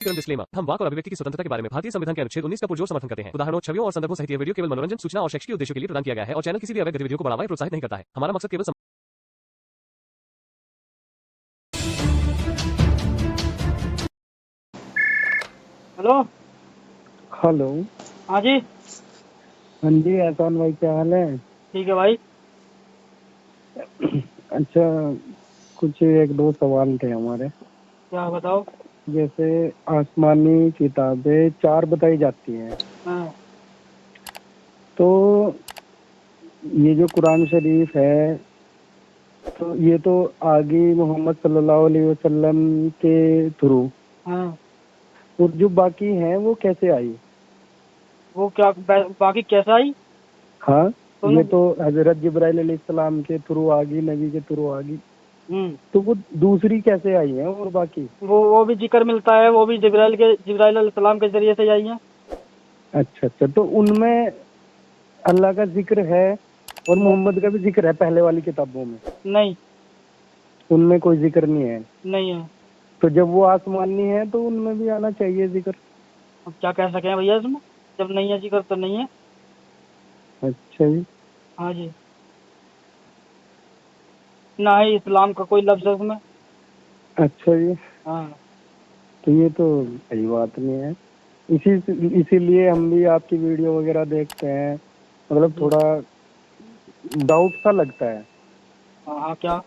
Disclaimer. हम वाक और अभिव्यक्ति की स्वतंत्रता के बारे में भारतीय संविधान के अनुच्छेद 19 का पुरजोर समर्थन करते हैं। उदाहरणों, छवियों और संदर्भों सहित यह वीडियो केवल मनोरंजन, सूचना और शैक्षिक उद्देश्यों के लिए प्रदान किया गया है और चैनल किसी भी अवैध गतिविधियों को बढ़ावा या प्रोत्साहित नहीं करता है। हमारा मकसद केवल हेलो। हेलो। हाँ जी। हाँ जी, एहसान भाई, क्या हाल है? ठीक है भाई। अच्छा, कुछ एक दो सवाल थे हमारे। क्या बताओ। जैसे आसमानी किताबें 4 बताई जाती हैं, हाँ। तो ये जो कुरान शरीफ है, तो ये तो आगे मोहम्मद सल्लल्लाहु अलैहि वसल्लम के थ्रू, हाँ। और जो बाकी हैं वो कैसे आई? वो क्या बाकी कैसा आई? हाँ, तुम। ये तो हजरत जिब्राइल अलैहिस्सलाम के थ्रू आ गई, नबी के थ्रू आ गई, तो वो दूसरी कैसे आई है? और बाकी वो भी जिक्र मिलता है, वो भी जिब्राइल अलैहिस्सलाम के जरिए से आई है। अच्छा अच्छा, तो उनमें अल्लाह का जिक्र है और मोहम्मद का भी जिक्र है पहले वाली किताबों में? नहीं। उनमें कोई जिक्र नहीं है? नहीं है। तो जब वो आसमानी है तो उनमें भी आना चाहिए जिक्र। अब क्या कह सके भैया इसमें, जब नहीं है जिक्र तो नहीं है। अच्छा जी। हाँ जी। ना ही इस्लाम का कोई लफ्ज है उसमें। अच्छा जी, हाँ। तो ये तो सही बात नहीं है। इसीलिए हम भी आपकी वीडियो वगैरह देखते हैं, मतलब थोड़ा डाउट सा लगता है। हाँ हाँ, क्या?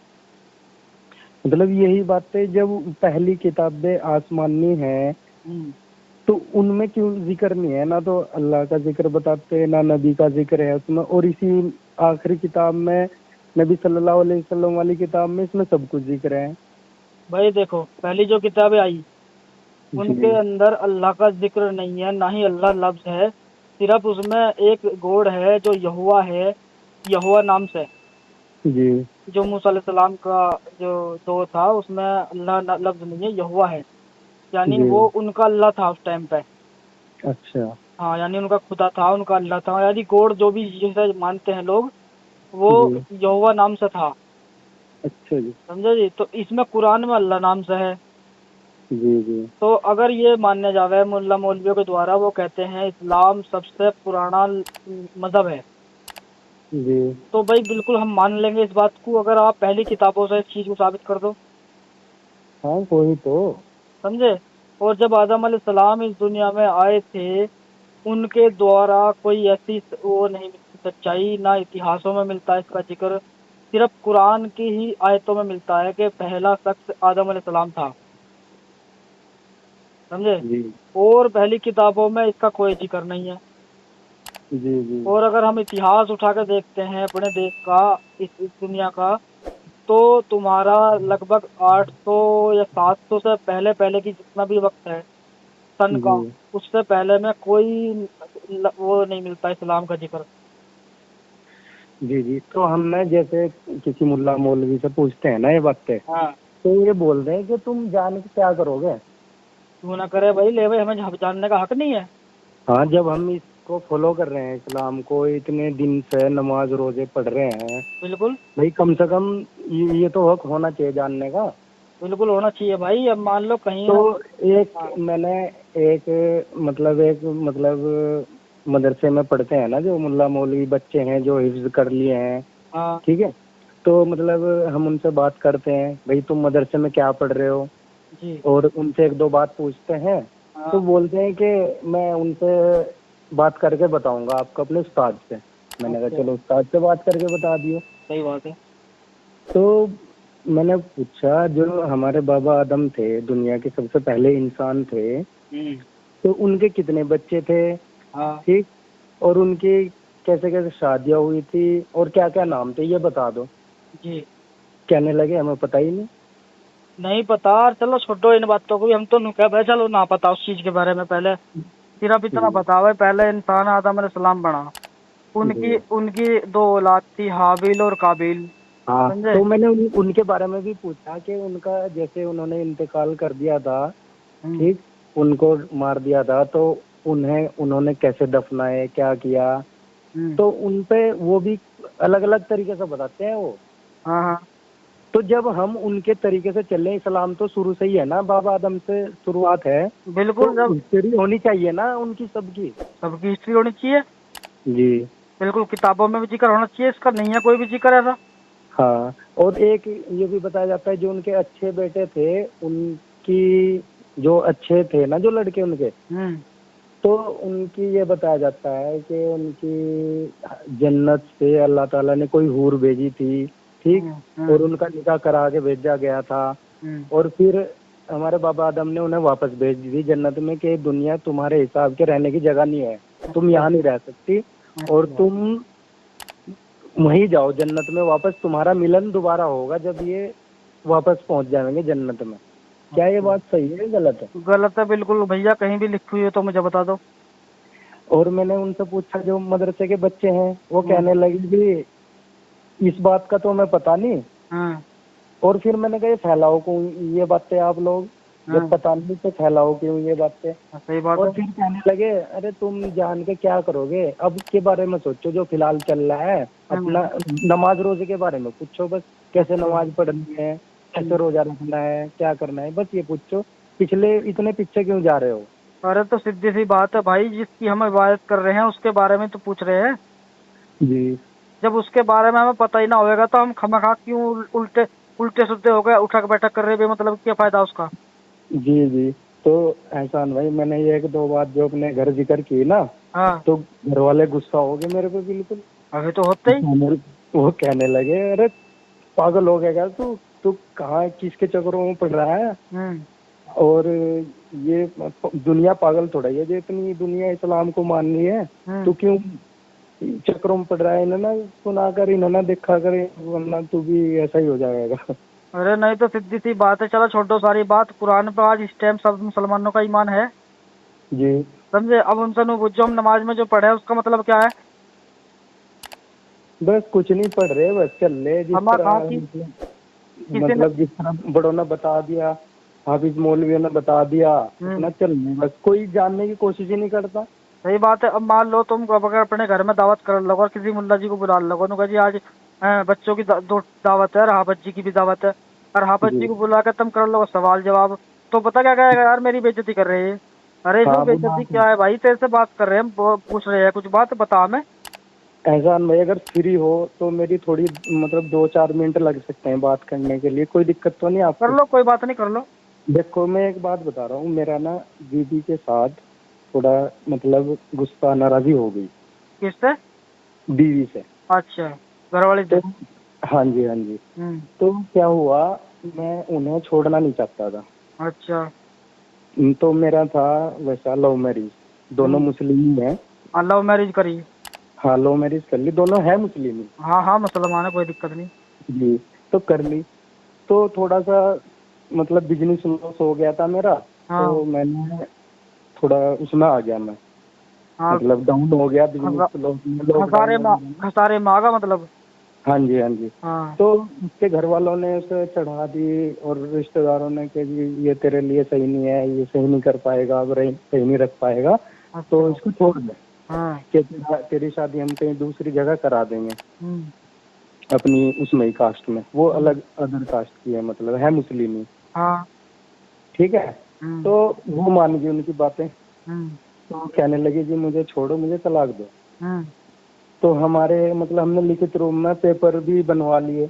मतलब यही बातें, जब पहली किताबें आसमानी है तो उनमें क्यों जिक्र नहीं है? ना तो अल्लाह का जिक्र बताते, ना नबी का जिक्र है उसमें, और इसी आखिरी किताब में नबी सल्लल्लाहु अलैहि वसल्लम वाली किताब में इसमें सब कुछ जिक्र है। भाई देखो, पहली जो किताबें आई उनके जी अंदर अल्लाह का जिक्र नहीं है, ना ही अल्लाह लफ्ज है। सिर्फ उसमें एक गॉड है जो यहोवा है, यहोवा नाम से। जी जो मूसा अलैहिस्सलाम का जो दो था उसमें अल्लाह लफ्ज नहीं है, यहोवा है। यानी जी। वो उनका अल्लाह था उस टाइम पे। अच्छा हाँ, यानी उनका खुदा था, उनका अल्लाह था, यानी गॉड जो भी जिसे मानते हैं लोग, वो जी। यहोवा नाम से था। अच्छा जी। समझे जी? तो इसमें कुरान में अल्लाह नाम से है। जी जी तो अगर ये मानने जावे मुल्ला मौलवियों के द्वारा, वो कहते हैं इस्लाम सबसे पुराना मजहब है, जी। तो भाई बिल्कुल हम मान लेंगे इस बात को, अगर आप पहली किताबों से इस चीज को साबित कर दो। हाँ, वही तो। समझे? और जब आदम अलैहिस्सलाम इस दुनिया में आए थे, उनके द्वारा कोई ऐसी वो नहीं मिलती सच्चाई, ना इतिहासों में मिलता है इसका जिक्र। सिर्फ कुरान की ही आयतों में मिलता है कि पहला शख्स आदम अलैहिस्सलाम था। समझे? जी और पहली किताबों में इसका कोई जिक्र नहीं है। जी जी। और अगर हम इतिहास उठा कर देखते हैं अपने देश का, इस दुनिया का, तो तुम्हारा लगभग 800 या 700 से पहले पहले की जितना भी वक्त है सन का, जी उससे पहले में कोई वो नहीं मिलता इस्लाम का जिक्र। जी जी। तो हम ना जैसे किसी मुल्ला मौलवी से पूछते हैं ना ये बातें, हाँ। तो ये बोल रहे हैं कि तुम जान के क्या करोगे? क्यों ना करे भाई, ले भाई, हमें जानने का हक नहीं है? हाँ, जब हम इसको फॉलो कर रहे हैं, इस्लाम को इतने दिन से नमाज रोजे पढ़ रहे हैं, बिल्कुल। भाई कम से कम ये तो हक होना चाहिए जानने का। बिल्कुल होना चाहिए भाई। अब मान लो कहीं तो हम। एक हाँ मैंने एक मदरसे में पढ़ते हैं ना जो मुल्ला मौलवी बच्चे हैं जो हिफ्ज कर लिए हैं, हाँ। ठीक है? तो मतलब हम उनसे बात करते हैं, भाई तुम मदरसे में क्या पढ़ रहे हो, जी। और उनसे एक दो बात पूछते हैं, तो हाँ। बोलते हैं कि मैं उनसे बात करके बताऊंगा आपको अपने उस्ताद से। मैंने कहा अच्छा। चलो उस्ताद से बात करके बता दियो। सही बात है। तो मैंने पूछा, जो हमारे बाबा आदम थे, दुनिया के सबसे पहले इंसान थे, तो उनके कितने बच्चे थे? हाँ ठीक, और उनकी कैसे कैसे शादियां हुई थी और क्या क्या नाम थे, ये बता दो। जी। कहने लगे हमें पता ही नहीं। नहीं पता? चलो छोड़ो इन बातों को भी, हम तो नहीं कह भाई चलो ना पता उस चीज के बारे में। पहले सिर्फ इतना जी बताओ है, पहले इंसान आदम अलैहिस्सलाम बना, उनकी जी। उनकी दो औलाद थी, हाबिल और काबिल। हाँ, समझे? तो मैंने उनके बारे में भी पूछा कि उनका जैसे उन्होंने इंतकाल कर दिया था, हम्म। ठीक, उनको मार दिया था, तो उन्होंने कैसे दफनाए, क्या किया, हम्म। तो उनपे वो भी अलग अलग तरीके से बताते हैं वो। हाँ हाँ। तो जब हम उनके तरीके से चले, इस्लाम तो शुरू से ही है ना, बाबा आदम से शुरुआत है, बिल्कुल। तो जब हिस्ट्री होनी चाहिए ना उनकी सबकी। सबकी हिस्ट्री होनी चाहिए, जी बिल्कुल, किताबों में भी जिक्र होना चाहिए, इसका नहीं है कोई भी जिक्र ऐसा। हाँ। और एक ये भी बताया जाता है जो उनके अच्छे बेटे थे, उनकी जो अच्छे थे ना जो लड़के उनके, तो उनकी ये बताया जाता है कि उनकी जन्नत से अल्लाह ताला ने कोई हूर भेजी थी, ठीक, और उनका निकाह करा के भेजा गया था। और फिर हमारे बाबा आदम ने उन्हें वापस भेज दी जन्नत में कि दुनिया तुम्हारे हिसाब के रहने की जगह नहीं है, तुम यहाँ नहीं रह सकती, और तुम वहीं जाओ जन्नत में वापस, तुम्हारा मिलन दोबारा होगा जब ये वापस पहुंच जाएंगे जन्नत में। क्या ये बात सही है गलत है? गलत है बिल्कुल भैया, कहीं भी लिखी हुई हो तो मुझे बता दो। और मैंने उनसे पूछा जो मदरसे के बच्चे हैं, वो कहने लगे कि इस बात का तो हमें पता नहीं। और फिर मैंने कहा ये फैलाओ क्यों ये बातें आप लोग, जब पता नहीं तो फैलाओ क्यों ये बातें? सही बात और है। फिर कहने लगे अरे तुम जान के क्या करोगे, अब के बारे में सोचो जो फिलहाल चल रहा है, अपना नमाज रोजे के बारे में पूछो बस, कैसे नमाज पढ़नी है, कैसे रोजा रखना है, क्या करना है, बस ये पूछो। पिछले इतने पीछे क्यों जा रहे हो? अरे तो सीधी सी बात है भाई, जिसकी हम इबादत कर रहे हैं उसके बारे में तो पूछ रहे हैं। जी जब उसके बारे में हमें पता ही ना होगा तो हम खामखा क्यों उल्टे उल्टे सीधे हो गए उठक बैठक कर रहे, मतलब क्या फायदा उसका। जी जी। तो एहसान भाई, मैंने ये एक दो बात जो अपने घर जिक्र की ना, हाँ, तो घर वाले गुस्सा हो गए मेरे पे बिल्कुल। अभी तो होते ही। वो कहने लगे अरे पागल हो गया क्या तू, तू कहाँ किसके चक्करों में पड़ रहा है? और ये दुनिया पागल थोड़ा ही है जो इतनी दुनिया इस्लाम को मान रही है, तू क्यों चक्करों में पड़ रहा है? इन्हें ना सुना कर, इन्हें ना देखा कर, वरना तू भी ऐसा ही हो जाएगा। अरे नहीं तो सीधी सी बात है, चलो छोड़ो सारी बात, कुरान पे आज इस टाइम सब मुसलमानों का ईमान है, जी समझे। अब उनसे नु पूछो हम नमाज में जो पढ़े हैं उसका मतलब क्या है। बस कुछ नहीं पढ़ रहे, बस चल रहे जिस हम कहा तरह, कि मतलब जिस तरह बड़ों ने बता दिया, हाफिज मौलवियों ने बता दिया, अपना चल रहे, बस कोई जानने की कोशिश ही नहीं करता। सही बात है। अब मान लो तुम अगर अपने घर में दावत कर लो और किसी मुल्ला जी को बुला लो, उन्होंने कहा जी आज बच्चों की दो दावत है, हाफिज जी की भी दावत है, और हाफिज जी जी को बुला कर तुम कर लो सवाल जवाब, तो पता क्या कहेगा, यार मेरी बेइज्जती कर रहे हैं। अरे इसमें हाँ बेइज्जती क्या है भाई, तेरे से बात कर रहे हैं, हम पूछ रहे हैं कुछ बात बता हमें। एहसान भाई, अगर फ्री हो तो मेरी थोड़ी मतलब 2-4 मिनट लग सकते हैं बात करने के लिए, कोई दिक्कत तो नहीं कर आपको? लो, कोई बात नहीं, कर लो। देखो मैं एक बात बता रहा हूँ, मेरा ना दीदी के साथ थोड़ा मतलब गुस्सा नाराजी हो गई, किससे? बीवी से। अच्छा, घर वाले तो से। हाँ जी हाँ जी। तो क्या हुआ, मैं उन्हें छोड़ना नहीं चाहता था। अच्छा। तो मेरा था वैसा लव मैरिज, दोनों मुस्लिम ही हैं। लव मैरिज करी? हाँ लव मैरिज कर ली, दोनों है मुस्लिम ही। हाँ हाँ, मुसलमान है, कोई दिक्कत नहीं। जी। तो कर ली, तो थोड़ा सा मतलब बिजनेस लॉस हो गया था मेरा, हाँ तो मैंने थोड़ा उसमें आ गया मैं, हाँ। मतलब डाउन हो गया बिजनेस लॉस में, लॉकडाउन खसारे हो में, गया। खसारे में आगा मतलब। हाँ जी हाँ जी। हाँ। तो उसके घर वालों ने उसे चढ़ा दी और रिश्तेदारों ने कि जी ये तेरे लिए सही नहीं है, ये सही नहीं कर पाएगा, अब सही नहीं रख पाएगा, तो इसको छोड़ दे, हाँ। कि तेरी शादी हम कहीं दूसरी जगह करा देंगे, अपनी उसमें ही कास्ट में, वो अलग अदर कास्ट की है, मतलब है मुस्लिम ही, हाँ। ठीक है। तो वो मान गई उनकी बातें, तो कहने लगी जी मुझे छोड़ो, मुझे तलाक दो। तो हमारे मतलब हमने लिखित रूप में पेपर भी बनवा लिए,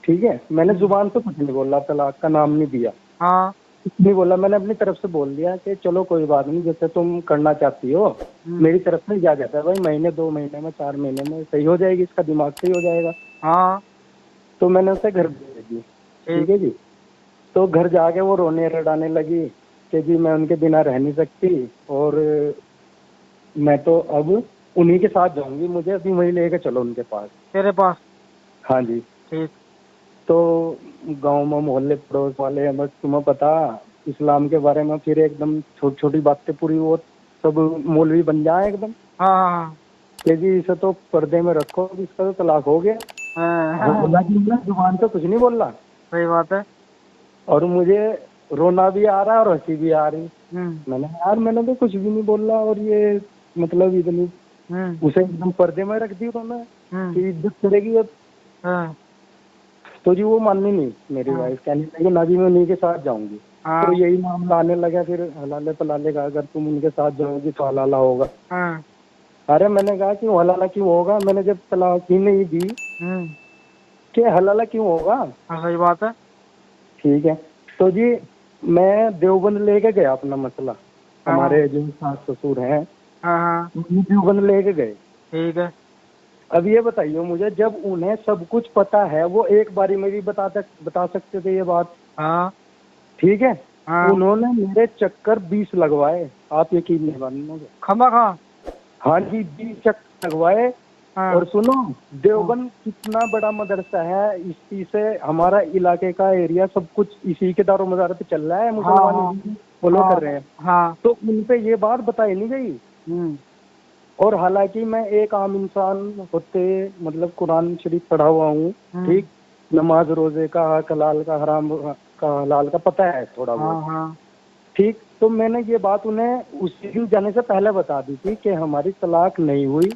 ठीक है। मैंने जुबान से कुछ नहीं बोला, तलाक का नाम नहीं दिया, हाँ। कुछ नहीं बोला, मैंने अपनी तरफ से बोल दिया कि चलो कोई बात नहीं, जैसे तुम करना चाहती हो, मेरी तरफ से क्या कहता है भाई, महीने 2 महीने में 4 महीने में सही हो जाएगी, इसका दिमाग सही हो जाएगा। हाँ। तो मैंने उसे घर भेज दी, ठीक है जी। तो घर जाके वो रोने रड़ाने लगी कि जी मैं उनके बिना रह नहीं सकती, और मैं तो अब उन्हीं के साथ जाऊंगी, मुझे अभी वहीं लेके चलो उनके पास। तेरे पास? हाँ जी। ठीक। तो गांव में मोहल्ले पड़ोस वाले, बस तुम्हें पता इस्लाम के बारे में, फिर एकदम छोटी छोटी बातें पूरी, वो सब मौलवी बन जाए एकदम हाँ हाँ कि जी इसे तो पर्दे में रखो, इसका तो तलाक हो गया। वो हाँ। बोला कि मैं जुबान से कुछ नहीं बोल रहा, सही बात है। और मुझे रोना भी आ रहा है और हंसी भी आ रही। मैंने यार मैंने तो कुछ भी नहीं बोला, और ये मतलब इतनी उसे एकदम पर्दे में रख दी उन्होंने कि इज्जत करेगी अब। हाँ। तो जी वो माननी नहीं मेरी हाँ। वाइफ, कहने लगी ना जी मैं उन्हीं के साथ जाऊंगी। हाँ। तो यही मामला आने लगा फिर हलाले पलाले का, अगर तुम उनके साथ जाओगी तो हलाला होगा। हाँ। अरे मैंने कहा कि हलाला क्यों होगा, मैंने जब तलाक ही नहीं दी हम्म। कि हलाला क्यों होगा। हाँ, सही बात है। ठीक है, तो जी मैं देवबंद लेके गया अपना मसला, हाँ। हमारे जो सास ससुर हैं हाँ। हाँ। वो देवबंद लेके गए। ठीक है। अब ये बताइए मुझे, जब उन्हें सब कुछ पता है वो एक बारी में भी बता सकते थे ये बात। हाँ। ठीक है, हाँ। उन्होंने मेरे चक्कर 20 लगवाए, आप यकीन नहीं मानोगे। खमा खा। हाँ जी 20 चक्कर लगवाए। हाँ। और सुनो, देवबंद कितना बड़ा मदरसा है, इसी से हमारा इलाके का एरिया सब कुछ इसी के दारो मदार पे चल रहा है, हाँ। मुसलमान हाँ। इसी फॉलो कर रहे हैं। हाँ। तो उन पे ये बात बताई नहीं गई। हम्म। और हालांकि मैं एक आम इंसान होते मतलब कुरान शरीफ पढ़ा हुआ हूँ, ठीक, नमाज रोजे का हक हलाल का हराम का हलाल का पता है थोड़ा हाँ। बहुत। हाँ। ठीक, तो मैंने ये बात उन्हें उस दिन जाने से पहले बता दी थी कि हमारी तलाक नहीं हुई,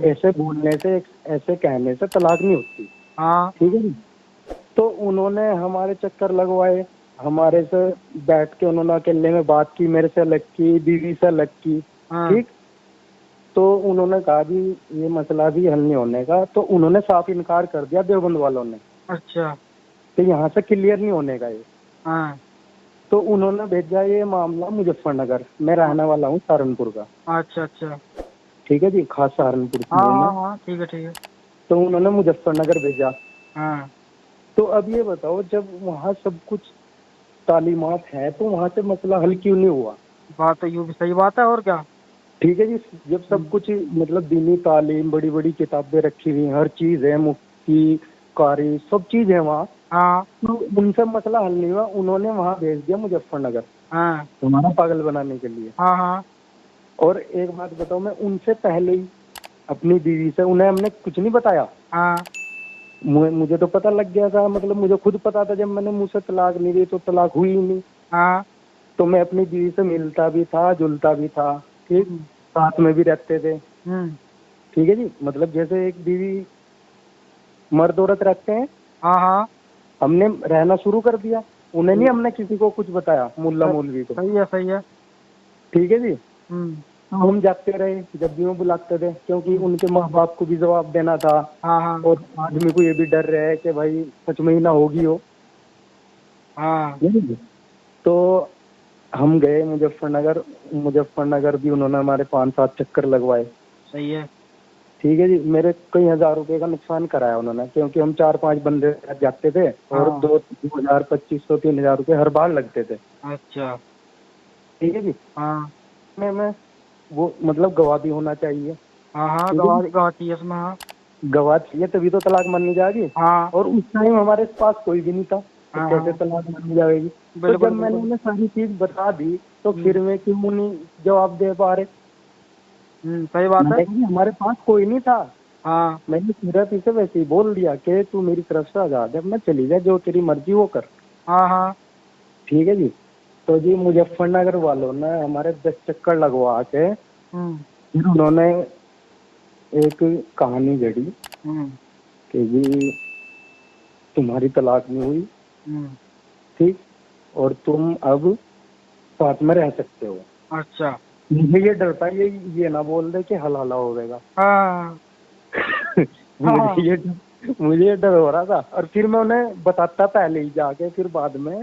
ऐसे बोलने से ऐसे कहने से तलाक नहीं होती। हाँ। ठीक है जी। तो उन्होंने हमारे चक्कर लगवाए, हमारे से बैठ के उन्होंने अकेले में बात की, मेरे से अलग की, बीवी से अलग की। हाँ। ठीक, तो उन्होंने कहा भी ये मसला भी हल नहीं होने का, तो उन्होंने साफ इनकार कर दिया देवबंद वालों ने अच्छा। कि यहाँ से क्लियर नहीं होने का ये। हाँ। तो उन्होंने भेजा ये मामला मुजफ्फरनगर, मैं रहने वाला हूँ सहारनपुर का। अच्छा। अच्छा। ठीक है जी, खास सहारनपुर से हाँ। हूँ हाँ। मैं। हाँ, ठीक है, ठीक है। तो उन्होंने मुजफ्फरनगर भेजा। हाँ। तो अब ये बताओ, जब वहाँ सब कुछ तालीमात है तो वहाँ से मसला हल क्यों नहीं हुआ। बात तो यूँ भी सही बात है, और क्या। ठीक है जी, जब सब कुछ मतलब दीनी तालीम, बड़ी बड़ी किताबें रखी हुई, हर चीज है, मुफ्ती कारी सब चीज है वहाँ, हाँ। तो उनसे मसला हल नहीं हुआ, उन्होंने वहाँ भेज दिया मुजफ्फरनगर हाँ। हमारा पागल बनाने के लिए। हाँ। हाँ। और एक बात बताओ, मैं उनसे पहले ही अपनी बीवी से, उन्हें हमने कुछ नहीं बताया। हाँ। मुझे तो पता लग गया था, मतलब मुझे खुद पता था जब मैंने मुंह से तलाक नहीं दी तो तलाक हुई ही नहीं। हाँ। तो मैं अपनी बीवी से मिलता भी था, जुलता भी था, ठीक, हम्म। साथ में भी रहते थे। हम्म। ठीक है जी, मतलब जैसे एक बीवी मर्द औरत रहते हैं, हाँ। हाँ, हमने रहना शुरू कर दिया। उन्हें नहीं हमने किसी को कुछ बताया, मुल्ला मौलवी को। सही है, सही है। ठीक है जी, हम्म। तो हम जाते रहे जब भी वो बुलाते थे, क्योंकि उनके माँ बाप को भी जवाब देना था। हाँ। हाँ। और आदमी को ये भी डर रहे कि भाई सच में ही ना होगी हो। हाँ, तो हम गए मुजफ्फरनगर, मुजफ्फरनगर भी उन्होंने हमारे 5-7 चक्कर लगवाए। सही है। ठीक है जी, मेरे कई हजार रुपए का नुकसान कराया उन्होंने, क्योंकि हम 4-5 बंदे जाते थे और हाँ। 2,000, 2,500, 3,000 रुपए हर बार लगते थे। अच्छा। ठीक है जी, हाँ। में वो मतलब गवाह भी होना चाहिए। हाँ। हाँ, ठीक है गवाह जी? गवाह चाहिए इसमें। हाँ। गवाह चाहिए तभी तो तलाक मानी जाएगी। हाँ। और उस टाइम हमारे पास कोई भी नहीं था, तो हाँ। कैसे हाँ, तलाक मानी जाएगी। तो जब बिल्कुल, मैंने बिल्कुल। उन्हें सारी चीज बता दी तो हम्म। फिर मैं क्यों नहीं जवाब दे पा रहे। सही बात है। मैंने कहा कि हमारे पास कोई नहीं था, हाँ। मैंने सिर्फ इसे वैसे ही बोल दिया कि तू मेरी तरफ से आजाद है, अपना चली जा, जो तेरी मर्जी वो कर। हाँ। हाँ। ठीक है जी, तो जी मुजफ्फरनगर वालों ने हमारे 10 चक्कर लगवा के हम्म। फिर उन्होंने एक कहानी गढ़ी हम्म। कि जी तुम्हारी तलाक नहीं हुई, हम्म। ठीक, और तुम अब साथ में रह सकते हो। अच्छा। मुझे ये डर था ये ना बोल दे कि हलाला हो गएगा। हाँ। हाँ। मुझे ये डर हो रहा था। और फिर मैं उन्हें बताता पहले ही जाके, फिर बाद में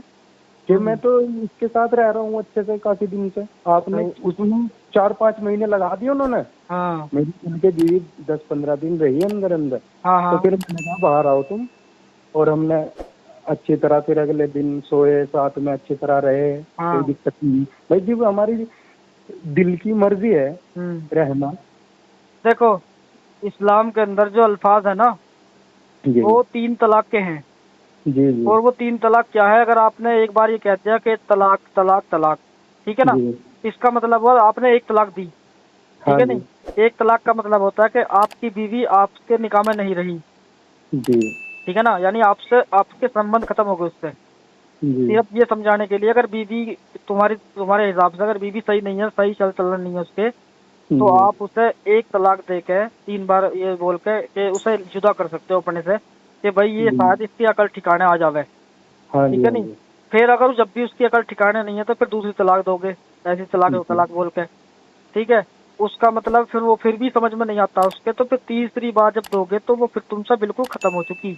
कि मैं तो इसके साथ रह रहा हूँ अच्छे से काफी दिन से। आपने उसमें 4-5 महीने लगा दिए उन्होंने, हाँ। मेरी उनके बीवी 10-15 दिन रही अंदर अंदर। हाँ। तो हाँ। फिर मैंने कहा बाहर आओ तुम, और हमने अच्छी तरह फिर अगले दिन सोए, साथ में अच्छी तरह रहे, कोई हाँ। दिक्कत नहीं। भाई जी वो हमारी दिल की मर्जी है रहना। देखो, इस्लाम के अंदर जो अल्फाज है ना, जी वो 3 तलाक के हैं। जी जी और वो 3 तलाक क्या है, अगर आपने एक बार ये कह दिया कि तलाक तलाक तलाक, ठीक है ना, जी। इसका मतलब हुआ आपने एक तलाक दी। ठीक हाँ है जी। नहीं, एक तलाक का मतलब होता है कि आपकी बीवी आपके निकाह में नहीं रही। जी ठीक है ना, यानी आपसे आपके संबंध खत्म हो गए उससे। जी सिर्फ ये समझाने के लिए, अगर बीवी तुम्हारे हिसाब से अगर बीवी सही नहीं है, सही चलन नहीं है उसके, तो जी आप उसे एक तलाक दे के 3 बार ये बोल के कि उसे जुदा कर सकते हो अपने से। कि भाई ये शायद इसकी अकल ठिकाने आ जावे, हाँ जी, ठीक है हाँ नहीं। जी, फिर अगर जब भी उसकी अकल ठिकाने नहीं है तो फिर दूसरी तलाक दोगे, ऐसी तलाक बोल के, ठीक है। उसका मतलब फिर वो फिर भी समझ में नहीं आता उसके, तो फिर तीसरी बार जब दोगे तो वो फिर तुमसे बिल्कुल खत्म हो चुकी,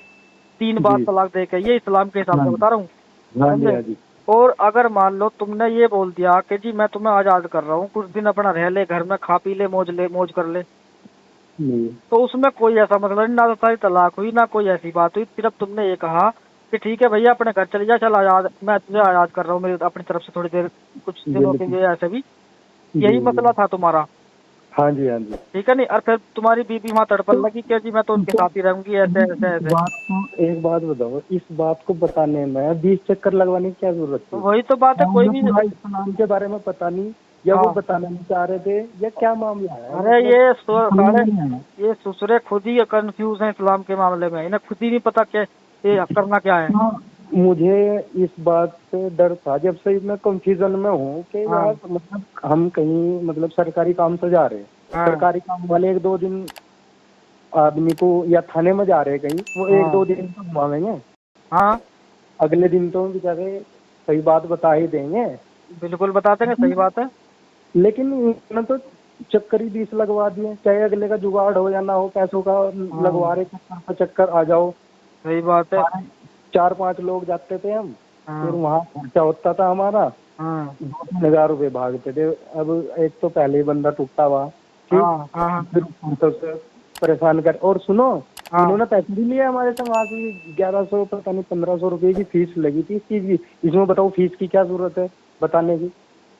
3 बार जी, तलाक दे के, ये इस्लाम के हिसाब हाँ से जी, बता रहा हूँ, हाँ जी, समझे। हाँ जी, और अगर मान लो तुमने ये बोल दिया कि जी मैं तुम्हें आजाद कर रहा हूँ, कुछ दिन अपना रह ले घर में, खा पी ले मौज कर ले, जी, तो उसमें कोई ऐसा मसला नहीं, ना तो सारी तलाक हुई ना कोई ऐसी बात हुई, सिर्फ तुमने ये कहा कि ठीक है भैया अपने घर चले जा, चल आजाद, मैं तुझे आजाद कर रहा हूँ मेरी अपनी तरफ से थोड़ी देर, कुछ दिनों के बिल्कुल, लिए ऐसे भी, जी, यही जी, मसला था तुम्हारा, हाँ जी, हाँ जी। ठीक है नहीं। और फिर तुम्हारी बीबी वहां तड़पन तो लगी कि जी मैं तो उनके तो साथ ही रहूंगी, ऐसे ऐसे ऐसे। एक बात बताओ, इस बात को बताने में 20 चक्कर लगवाने की क्या जरूरत तो थी? वही तो बात है, क्या कोई उन्हें भी। पूरा इस्लाम के बारे में पता नहीं, या वो हाँ, बताना नहीं चाह रहे थे, या क्या मामला है? अरे मतलब ये समझ सारे नहीं आया। ये ससुरे खुद ही कंफ्यूज हैं इस्लाम के मामले में, इन्हें खुद ही नहीं पता कि ये करना क्या है। हाँ, मुझे इस बात से डर था जब से मैं कंफ्यूजन में हूँ कि हाँ यार मतलब हम कहीं मतलब सरकारी काम से जा रहे हैं, हाँ सरकारी काम वाले 1-2 दिन आदमी को, या थाने में जा रहे हैं कहीं, वो एक हाँ दो दिन तो घुमावेंगे, हाँ, अगले दिन तो बेचारे सही बात बता ही देंगे। बिल्कुल बता देंगे, सही बात है। लेकिन इन्होंने तो चक्कर ही 20 लगवा दिए, चाहे अगले का जुगाड़ हो या ना हो, पैसों का लगवा रहे, चक्कर पर चक्कर आ जाओ। सही बात है। 4-5 लोग जाते थे हम, फिर हाँ वहाँ खर्चा होता था हमारा, हाँ 2-3 हजार रुपये भागते थे। अब एक तो पहले ही बंदा टूटा हुआ, ठीक, हाँ हाँ फिर ऊपर से परेशान कर। और सुनो, हाँ। इन्होंने पैसे भी लिए हमारे से, वहाँ से 1100 पता नहीं 1500 रुपये की फीस लगी थी इस चीज की। इसमें बताओ फीस की क्या जरूरत है बताने की?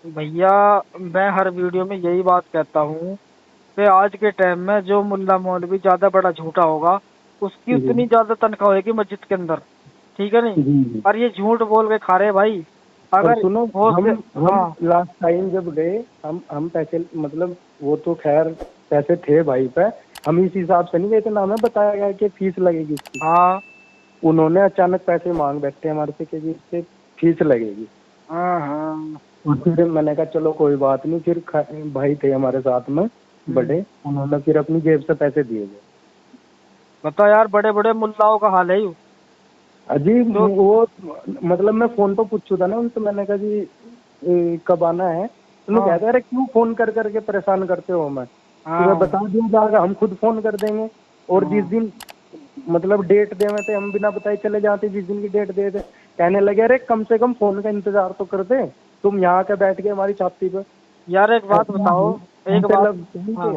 भैया मैं हर वीडियो में यही बात कहता हूँ कि आज के टाइम में जो मुल्ला मौलवी ज्यादा बड़ा झूठा होगा, उसकी जी, उतनी ज्यादा तनख्वाह होगी मस्जिद के अंदर, ठीक है नहीं। जी। और ये झूठ बोल के खा रहे भाई, और अगर सुनो, हो हम से। हम हाँ लास्ट टाइम जब गए, हम पैसे मतलब, वो तो खैर पैसे थे भाई पे, हम इस हिसाब से नहीं गए थे ना, हमें बताया गया कि फीस लगेगी इसकी। हाँ उन्होंने अचानक पैसे मांग बैठे हमारे से कि जी इससे फीस लगेगी। हाँ हाँ। और फिर मैंने कहा चलो कोई बात नहीं, फिर भाई थे हमारे साथ में बड़े, उन्होंने फिर अपनी जेब से पैसे दिए गए। बताओ यार, बड़े बड़े मुल्लाओं का हाल है यूँ। अजीब तो वो, मतलब मैं फोन पर पूछू था ना उनसे, मैंने कहा जी कब आना है? उन्होंने हाँ कहते अरे क्यों फोन कर करके परेशान करते हो, मैं तुम्हें हाँ बता दिया जाएगा, हम खुद फोन कर देंगे। और जिस हाँ। दिन मतलब डेट देवे थे, हम बिना बताए चले जाते, जिस दिन की डेट दे दे। कहने लगे अरे कम से कम फोन का इंतजार तो कर दे, तुम यहाँ के बैठ गए हमारी छाती पे। यार एक बात ऐसा बताओ, एक ऐसे बात, लग कहीं हाँ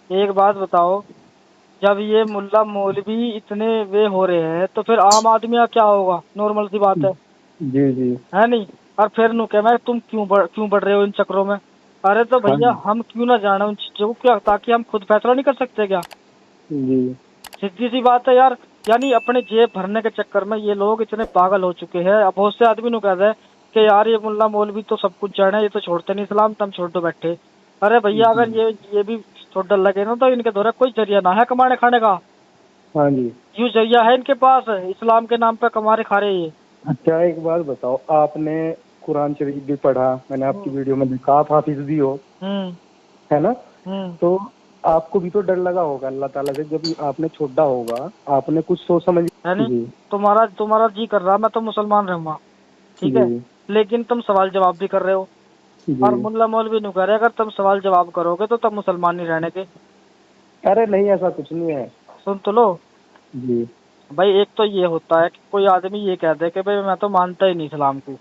के। एक बात बताओ, जब ये मुल्ला मौलवी इतने वे हो रहे हैं तो फिर आम आदमी का क्या होगा, नॉर्मल सी बात जी, जी, है नहीं। और फिर नु क्या मैं, तुम क्यों बढ़ रहे हो इन चक्करों में? अरे तो हाँ भैया हम क्यों ना जाने उन चीजों को, क्या ताकि हम खुद फैसला नहीं कर सकते क्या? जी, सीधी सी बात है यार। यानी अपने जेब भरने के चक्कर में ये लोग इतने पागल हो चुके हैं। अब बहुत से आदमी नु कहते हैं कि यार ये मुल्ला मौलवी तो सब कुछ जाने, ये तो छोड़ते नहीं इस्लाम, तुम छोड़ दो बैठे। अरे भैया अगर ये भी छोड़ लगे ना, तो इनके द्वारा कोई जरिया ना है कमाने खाने का, हाँ जी। यूं जरिया है इनके पास, इस्लाम के नाम पे कमा रहे खा रहे ये। अच्छा एक बात बताओ, आपने कुरान शरीफ भी पढ़ा, मैंने आपकी हम्म वीडियो में देखा, आप हाफिज भी हो, हम्म है ना? हम्म। तो आपको भी तो डर लगा होगा अल्लाह ताला से, जब आपने छोड़ा होगा, आपने कुछ सोच समझ। है नहीं, जी, तुम्हारा तुम्हारा जी कर रहा मैं तो मुसलमान रहूंगा, ठीक है, जी, लेकिन तुम सवाल जवाब भी कर रहे हो। जी। और मुल्ला मौलवी नु कह रहे अगर तुम सवाल जवाब करोगे तो तुम मुसलमान नहीं रहने के। अरे नहीं, ऐसा कुछ नहीं है। सुन तो लो जी, भाई, एक तो ये होता है कि कोई आदमी ये कहता है कि भाई मैं तो मानता ही नहीं इस्लाम को,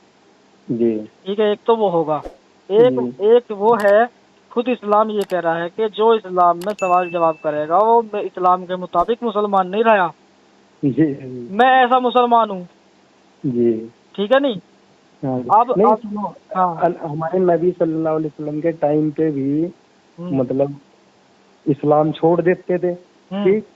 जी, ठीक है, एक तो वो होगा। एक जी, एक वो है, खुद इस्लाम ये कह रहा है कि जो इस्लाम में सवाल जवाब करेगा वो इस्लाम के मुताबिक मुसलमान नहीं रहा। जी, जी, मैं ऐसा मुसलमान हूँ, जी। ठीक है नहीं। हाँ जी। नहीं अब सुनो, हाँ। हमारे नबी सल्लल्लाहु अलैहि वसल्लम के टाइम पे भी हम्म मतलब इस्लाम छोड़ देते थे, हम्म ठीक।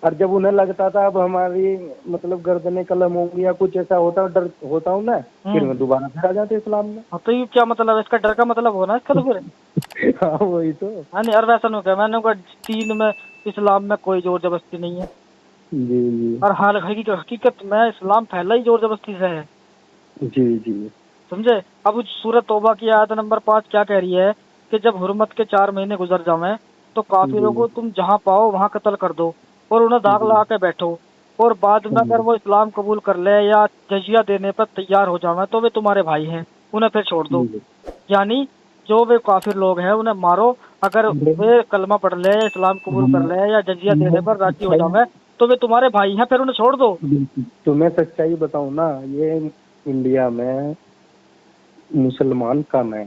और जब उन्हें लगता था अब हमारी मतलब गर्दनें कलम होंगी या कुछ ऐसा होता, डर होता हूँ ना, फिर हम्म। मैं दोबारा फिर आ जाते इस्लाम में। हाँ, तो ये क्या मतलब है, इसका डर का मतलब होना इसका तो फिर। हाँ वही तो। हाँ नहीं, और वैसा नहीं, क्या मैंने कहा दीन में, इस्लाम में कोई जोर जबरदस्ती नहीं है। जी, जी, और हाल हकीकत में इस्लाम फैला ही जोर जबरदस्ती से है, जी, जी, समझे। अब सूरत तौबा की आयत नंबर 5 क्या कह रही है कि जब हुर्मत के 4 महीने गुजर जावें तो काफिरों जी, को तुम जहाँ पाओ वहाँ कत्ल कर दो और उन्हें दाग जी, लगा के बैठो। और बाद में अगर वो इस्लाम कबूल कर ले या जजिया देने पर तैयार हो जावे तो वे तुम्हारे भाई हैं, उन्हें फिर छोड़ दो। यानी जो वे काफिर लोग हैं उन्हें मारो, अगर वे कलमा पढ़ ले, इस्लाम कबूल कर ले या जजिया देने पर राजी हो जावे तो वे तुम्हारे भाई हैं, फिर उन्हें छोड़ दो। तुम्हें सच्चाई बताऊं ना, ये इंडिया में मुसलमान कम है,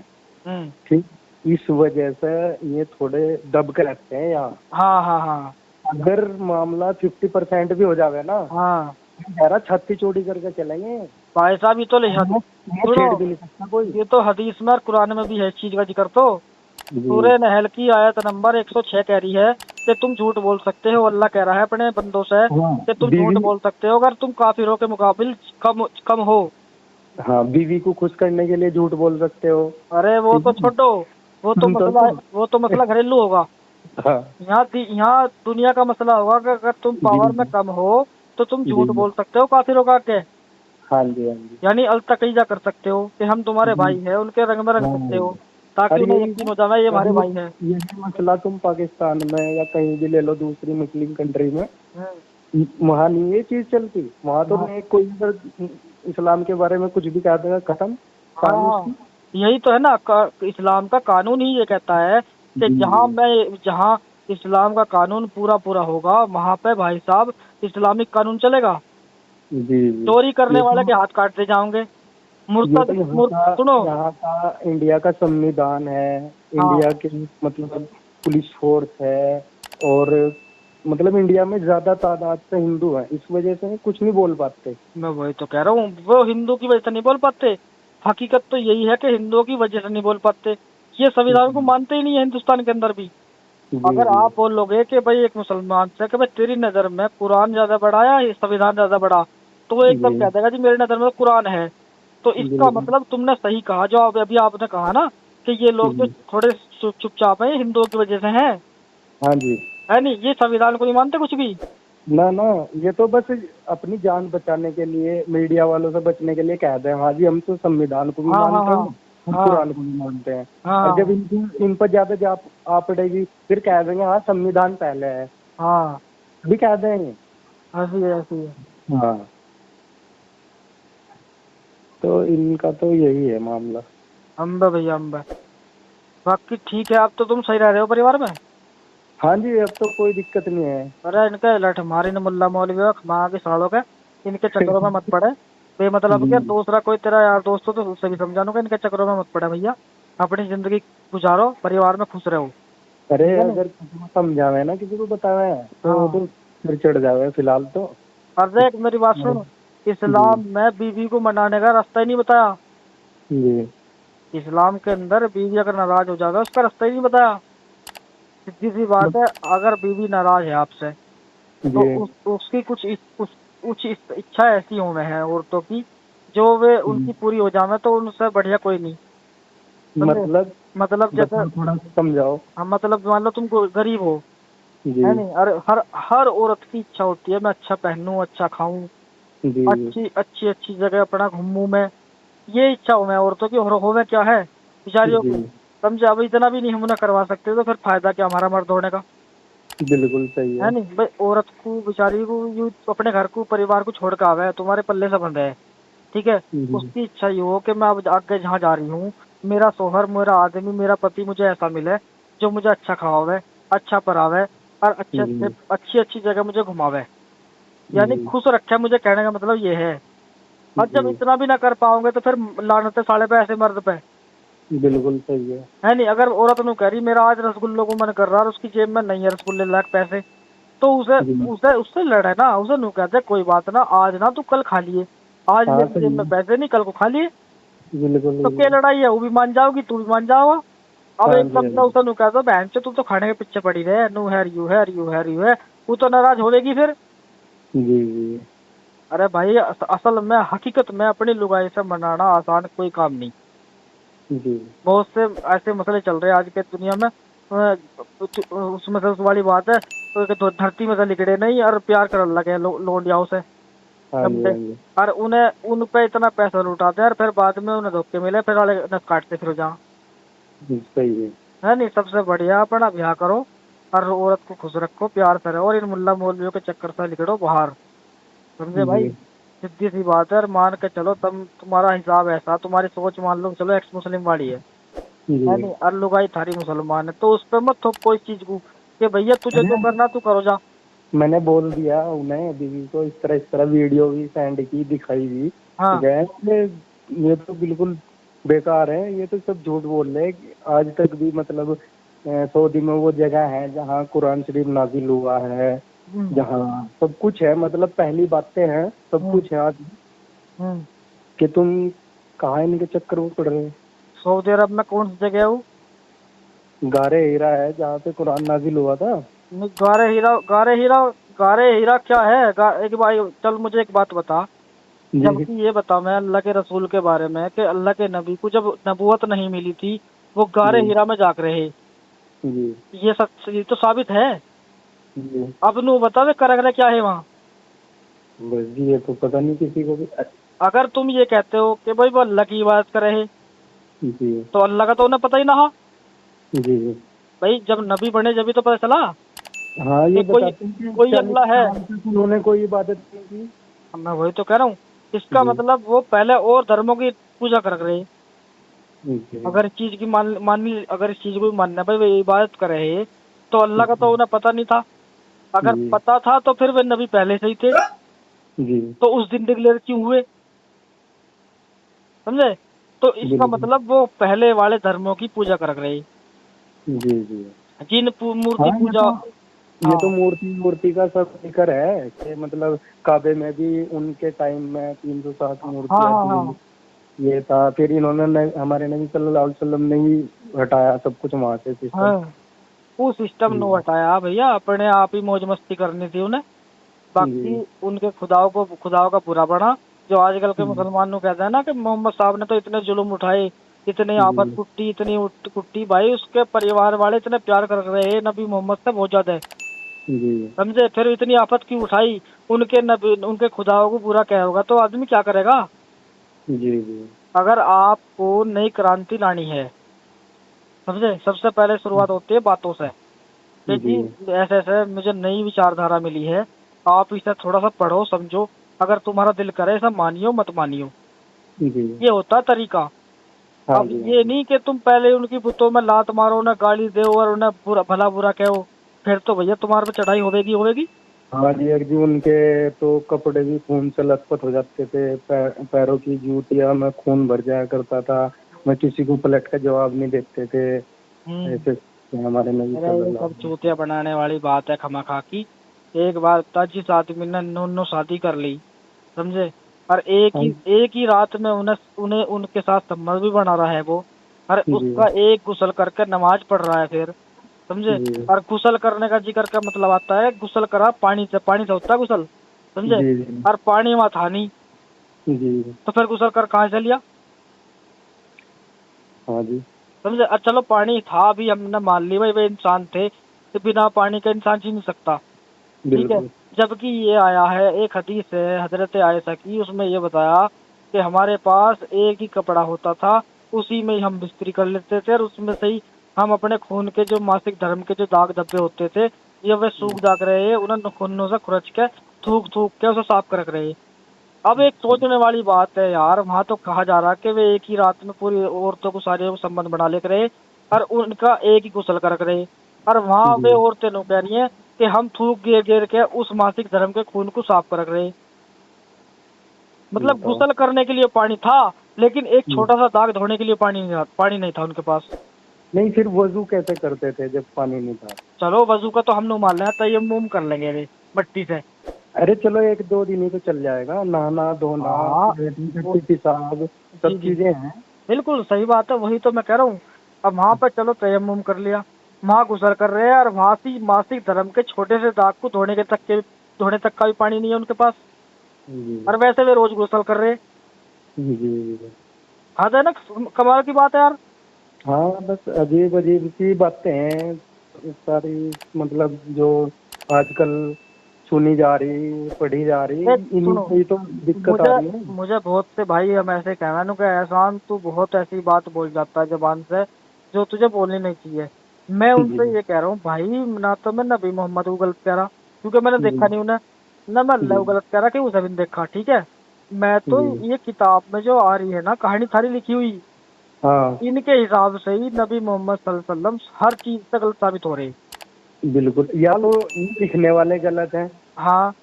ठीक, इस वजह से ये थोड़े दब के रखते हैं यहाँ। हाँ हाँ हाँ अगर मामला 50% भी हो जावे ना, हाँ सारा छत्ती चोरी करके चलेंगे। भाई साहब ये तो ये छेड़ भी नहीं सकता कोई। ये तो हदीस में और कुरान में भी है इस चीज का जिक्र। तो सूरह नहल की आयत नंबर 106 कह रही है कि तुम झूठ बोल सकते हो, अल्लाह कह रहा है अपने बंदों से कि तुम झूठ बोल सकते हो अगर तुम काफिरों के मुकाबिल कम हो। हाँ, बीवी को खुश करने के लिए झूठ बोल सकते हो। अरे वो तो छोड़ो, वो तो मसला घरेलू होगा। हाँ, यहाँ दुनिया का मसला होगा कि अगर तुम पावर में कम हो तो तुम झूठ बोल सकते हो काफिरों का के। हाँ जी, हाँ जी। यानी अलतकईजा कर सकते हो कि हम तुम्हारे भाई हैं, उनके रंग में रंग सकते हो ताकि उन्हें यकीन हो जाए ये हमारे भाई हैं। यही मसला तुम पाकिस्तान में या कहीं भी ले लो, दूसरी मुस्लिम कंट्री में, वहाँ नहीं ये चीज चलती। वहाँ तो नहीं, कोई अगर इस्लाम के बारे में कुछ भी कह देगा खत्म। हाँ यही तो है ना, इस्लाम का कानून ही ये कहता है कि जहाँ इस्लाम का कानून पूरा होगा वहाँ पे भाई साहब इस्लामिक कानून चलेगा। जी। चोरी करने वाले के हाथ काटते जाओगे। सुनो, यहाँ का इंडिया का संविधान है, इंडिया के मतलब पुलिस फोर्स है, और मतलब इंडिया में ज्यादा तादाद से हिंदू है, इस वजह से कुछ नहीं बोल पाते। मैं वही तो कह रहा हूँ, वो हिंदू की वजह से नहीं बोल पाते। हकीकत तो यही है कि हिंदुओं की वजह से नहीं बोल पाते, ये संविधान को मानते ही नहीं है हिंदुस्तान के अंदर भी। अगर आप बोलोगे कि भाई एक मुसलमान से कि भाई तेरी नजर में कुरान ज्यादा बड़ा या संविधान ज्यादा बड़ा, तो वो एकदम कह देगा जी मेरी नजर में तो कुरान है। तो इसका मतलब तुमने सही कहा जो अभी आपने कहा ना कि ये लोग जो थोड़े चुपचाप है हिंदुओं की वजह से हैं। हाँ जी, है नहीं, ये संविधान को नहीं मानते कुछ भी। ना ना, ये तो बस अपनी जान बचाने के लिए, मीडिया वालों से बचने के लिए कह दे हाँ जी हम तो संविधान को भी मानते हैं, हम कुरान को भी मानते हैं। और जब इन पर ज्यादा आ पड़ेगी फिर कह देंगे हाँ संविधान पहले है। हाँ भी कह देंगे। ऐसी है। हाँ, तो इनका तो यही है मामला। अम्बा भैया अम्बा, बाकी ठीक है। अब तो तुम सही रह रहे हो परिवार में? हाँ जी, अब तो कोई दिक्कत नहीं है। अरे इनके लठ मारी ने मुल्ला मौलवी माँ के सालों के, इनके चक्करों में मत पड़े बेमतलब के। दूसरा कोई तेरा यार दोस्त हो तो उससे भी समझानो कि इनके चक्करों में मत पड़े भैया, अपनी जिंदगी गुजारो, परिवार में खुश रहो। अरे अगर किसी को समझावे ना, किसी को बतावे तो सिर चढ़ जावे फिलहाल तो। अरे एक मेरी बात सुन, इस्लाम में बीवी को मनाने का रास्ता ही नहीं बताया जी। इस्लाम के अंदर। बीवी अगर नाराज हो जाएगा उसका रास्ता ही नहीं बताया। सीधी सी बात है, अगर बीवी नाराज है आपसे तो उसकी कुछ इच्छा ऐसी होने हैं औरतों की जो वे उनकी पूरी हो जावे तो उनसे बढ़िया कोई नहीं। मतलब जैसे थोड़ा समझाओ। हम, मतलब मान लो तुम गरीब हो, है नहीं, और हर औरत की इच्छा होती है मैं अच्छा पहनूं, अच्छा खाऊं, अच्छी जगह अपना घूमूं मैं, ये इच्छा हो मैं औरतों की। और हो में क्या है बेचारियों की, समझे? अब इतना भी नहीं हम उन्हें करवा सकते तो फिर फायदा क्या हमारा मर्द होने का? बिल्कुल सही है। नहीं भाई, औरत को बेचारी को यू अपने घर को परिवार को छोड़ कर आवे है, तुम्हारे पल्ले से बंधा है, ठीक है। उसकी इच्छा ये हो कि मैं अब आगे जहाँ जा रही हूँ मेरा सोहर, मेरा आदमी, मेरा पति मुझे ऐसा मिले जो मुझे अच्छा खवावे, अच्छा परावे और अच्छी जगह मुझे घुमावे, यानी खुश रखे। मुझे कहने का मतलब ये है। और जब इतना भी ना कर पाओगे तो फिर लानते साले पे ऐसे मर्द पे। बिल्कुल सही है नहीं, अगर औरत नु कह रही मेरा आज रसगुल्लों को मन कर रहा है और उसकी जेब में नहीं है रसगुल्ले लाख पैसे, तो उससे लड़े ना, उसे नु कहते कोई बात ना, आज ना तू कल खा लिए, आज मेरी जेब में पैसे नहीं कल को खा लिए। तो क्या लड़ाई है, वो भी मान जाओगी तू भी मान जाओगा। अब एकदम से उसे नु कहता बहन से तू तो खाने के पीछे पड़ी रहे, नु है वो तो नाराज होगी फिर। जी। अरे भाई असल में हकीकत में अपनी लुगाई से मनाना आसान कोई काम नहीं जी। बहुत से ऐसे मसले चल रहे हैं आज के दुनिया में। उसमें से वाली बात है तो धरती में से निकले नहीं और प्यार कर लगे लोंडियाओं से, और उन पे इतना पैसा लुटाते हैं और फिर बाद में उन्हें धोखे मिले फिर वाले काटते फिर जहाँ। सही है नहीं, सबसे बढ़िया अपना ब्याह करो और औरत को खुश रखो, प्यार से रहो और इन मुल्ला मौलवियों के चक्कर से निकलो बाहर। समझे भाई? जी सीधी सी बात है। और मान के चलो तुम्हारा हिसाब ऐसा, तुम्हारी सोच मान लो चलो एक्स मुस्लिम वाली है जी। नहीं? और लुगाई थारी मुसलमान है, तो उस पर मत थोप कोई चीज को कि भैया तुझे जो करना तू करो जा। मैंने बोल दिया उन्हें, बीवी को, इस तरह वीडियो भी सेंड की, दिखाई भी। हाँ गए ये तो बिल्कुल बेकार है, ये तो सब झूठ बोल रहे हैं कि आज तक भी मतलब सऊदी में वो जगह है जहाँ कुरान शरीफ नाजिल हुआ है, हम्म, जहाँ सब कुछ है, मतलब पहली बातें हैं, सब हम्म, कुछ है आज, हम्म। कि तुम कहाँ इनके चक्कर में पड़ रहे हो। सऊदी अरब में कौन सी जगह है वो? गारे हीरा है जहाँ पे कुरान नाजिल हुआ था। नहीं, गारे हीरा, गारे हीरा, गारे हीरा क्या है? एक भाई चल मुझे एक बात बता। जी जबकि ये बता मैं अल्लाह के रसूल के बारे में कि अल्लाह के नबी को जब नबूवत नहीं मिली थी वो गारे जी हीरा में जाकर रहे। जी ये सच, ये तो साबित है। जी। अब नू बता वे कर क्या है वहाँ? बस जी, ये तो पता नहीं किसी को भी। अगर तुम ये कहते हो कि भाई वो अल्लाह की इबादत कर रहे, जी तो अल्लाह का तो उन्हें पता ही ना हा। जी जी। भाई जब नबी बने जब भी तो पता चला हाँ, ये कि कोई बताते हैं कि कोई 40 अल्लाह है। साल तक उन्होंने कोई इबादत नहीं की। मैं वही तो कह रहा हूँ। इसका जी मतलब वो पहले और धर्मों की पूजा कर रहे। जी अगर इस चीज की अगर इस चीज को भी मानना भाई वे इबादत कर रहे, तो अल्लाह का तो उन्हें पता नहीं था। अगर जी पता था तो फिर वे नबी पहले से ही थे, जी। तो उस दिन डिक्लेयर क्यों हुए? समझे? तो इसका बिल्कुल। मतलब वो पहले वाले धर्मों की पूजा कर रहे। जी जी। जिन मूर्ति हाँ, पूजा। ये हाँ तो मूर्ति का सब जिक्र है कि मतलब काबे में भी उनके टाइम में 307 हाँ मूर्तियां हाँ थी। हाँ ये था, फिर इन्होंने हमारे नबी सल्लल्लाहु अलैहि वसल्लम ने ही हटाया सब कुछ वहां से सिस्टम। हाँ। वो सिस्टम जी नो हटाया भैया, अपने आप ही मौज मस्ती करनी थी उन्हें। बाकी जी उनके खुदाओं का बुरा बना। जो आजकल के जी मुसलमानों कहते हैं ना कि मोहम्मद साहब ने तो इतने जुल्म उठाए, इतनी आफत जी कुट्टी, इतनी कुट्टी, भाई उसके परिवार वाले इतने प्यार कर रहे हैं नबी मोहम्मद से बहुत ज्यादा है। जी समझे? फिर इतनी आफत क्यों उठाई? उनके नबी उनके खुदाओं को बुरा क्या होगा तो आदमी क्या करेगा? जी जी अगर आपको नई क्रांति लानी है, समझे, सबसे पहले शुरुआत होती है बातों से कि जी जी ऐसे ऐसे मुझे नई विचारधारा मिली है, आप इसे थोड़ा सा पढ़ो समझो, अगर तुम्हारा दिल करे ऐसा मानियो मत मानियो। जी। ये होता है तरीका। हाँ अब जी हाँ ये जी। नहीं कि तुम पहले उनकी बुतों में लात मारो, उन्हें गाली दो और उन्हें भला बुरा कहो, फिर तो भैया तुम्हारे पे चढ़ाई होगी होगी। हाँ जी, एक जी उनके तो कपड़े भी खून से लथपथ हो जाते थे, पैरों की जूतियां में खून भर जाया करता था। मैं किसी को पलट का जवाब नहीं देते थे। हम्म। ऐसे थे हमारे नबी अरे ये सल्लल्लाहु सब अलैहि चूतिया बनाने वाली बात है खमा की। एक बार था जिस आदमी ने नो शादी कर ली, समझे, और वसल्लम। एक ही रात में उन्हें उन्हें उनके साथ संबंध भी बना रहा है वो। और जी उसका एक गुसल करके नमाज पढ़ रहा है फिर, समझे। जी और गुसल करने का जिक्र का मतलब आता है गुसल करा पानी से होता है गुसल, समझे। जी और पानी वहाँ था नहीं, जी जी। तो फिर गुसल कर कहाँ से लिया? हाँ जी। समझे? और चलो पानी था भी हमने मान ली भाई वे इंसान थे, तो बिना पानी के इंसान जी नहीं सकता, ठीक है। बिल्कुल। जबकि ये आया है एक हदीस है हजरत आयशा की, उसमें ये बताया कि हमारे पास एक ही कपड़ा होता था, उसी में ही हम बिस्तरी कर लेते थे और उसमें से ही हम अपने खून के जो मासिक धर्म के जो दाग धब्बे होते थे, ये वे सूख जाग रहे हैं, उन्हें खूनों से खुरच के थूक थूक के उसे साफ कर रख रहे हैं। अब एक सोचने वाली बात है यार, वहां तो कहा जा रहा है कि वे एक ही रात में पूरी औरतों को सारे संबंध बना ले रहे और उनका एक ही गुसल कर रहे, और वहां वे जी औरतें नो कह रही है कि हम थूक गिर गिर के उस मासिक धर्म के खून को साफ कर रहे। मतलब बताओ। गुसल करने के लिए पानी था, लेकिन एक हम्म। छोटा सा दाग धोने के लिए पानी नहीं था उनके पास। नहीं, फिर वजू कैसे करते थे जब पानी नहीं था। चलो वजू का तो हम लोग मान लें तयम्मुम कर लेंगे वे मट्टी से। अरे चलो, एक दो दिन ही तो चल जाएगा, नहाना धोना, हाँ वो पेशाब, जी सब जी चीजें हैं। बिल्कुल सही बात है, वही तो मैं कह रहा हूँ। अब वहां पर चलो तयम्मुम कर लिया, वहां गुसल कर रहे हैं, और वहां से मासिक धर्म के छोटे से दाग को धोने तक का भी पानी नहीं है उनके पास, जी और वैसे वे रोज गुसल कर रहे हैं। जी जी। हद है ना, कमाल की बात है यार। हाँ, बस अजीब अजीब सी बातें हैं सारी, मतलब जो आजकल सुनी जा रही, पढ़ी जा रही, देख इन्हीं सुनो, से ही तो दिक्कत आ मुझे रही है। मुझे बहुत से भाई हम ऐसे कहना नु कि एहसान तू बहुत ऐसी बात बोल जाता है जबान से जो तुझे बोलनी नहीं चाहिए। मैं जी उनसे ये कह रहा हूँ भाई, ना तो मैं नबी मोहम्मद को गलत कह रहा, क्योंकि मैंने जी देखा नहीं उन्हें, ना मैं अल्लाह को गलत कह रहा कि उसे भी नहीं देखा, ठीक है। मैं तो ये किताब में जो आ रही है ना कहानी सारी लिखी हुई, हाँ इनके हिसाब से ही नबी मोहम्मद सल्लल्लाहु अलैहि वसल्लम हर चीज से गलत साबित हो रही। बिल्कुल, या तो लिखने वाले गलत हैं, हाँ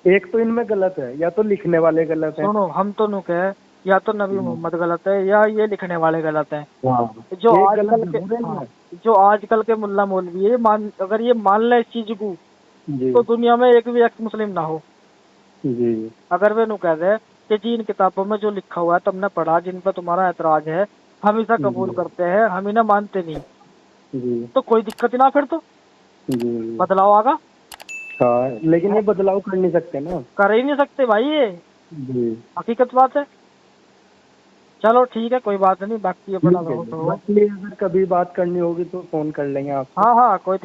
एक तो इनमें गलत है, या तो लिखने वाले गलत हैं। सुनो, हम तो नु कहे या तो नबी मोहम्मद गलत है या ये लिखने वाले गलत हैं। हाँ, जो एक आजकल गलत के जरूर है हाँ, इनमें। जो आजकल के मुल्ला मौलवी है, अगर ये मान ले इस चीज को, जी तो दुनिया में एक भी एक्स मुस्लिम ना हो। जी अगर वे नु कह दे कि जी इन किताबों में जो लिखा हुआ है तुमने पढ़ा, जिन पर तुम्हारा ऐतराज है, हम इसे कबूल करते हैं, हम इन्हें मानते नहीं, जी तो कोई दिक्कत ही ना, फिर तो जी। बदलाव आगा। हाँ, लेकिन ये बदलाव कर नहीं सकते ना। कर ही नहीं सकते भाई, ये जी हकीकत बात है। चलो ठीक है, कोई बात नहीं, बाकी अपना ठीक है रहो जी। तो। बाकी अगर कभी बात करनी होगी तो फोन कर लेंगे आपसे। हाँ हाँ, कोई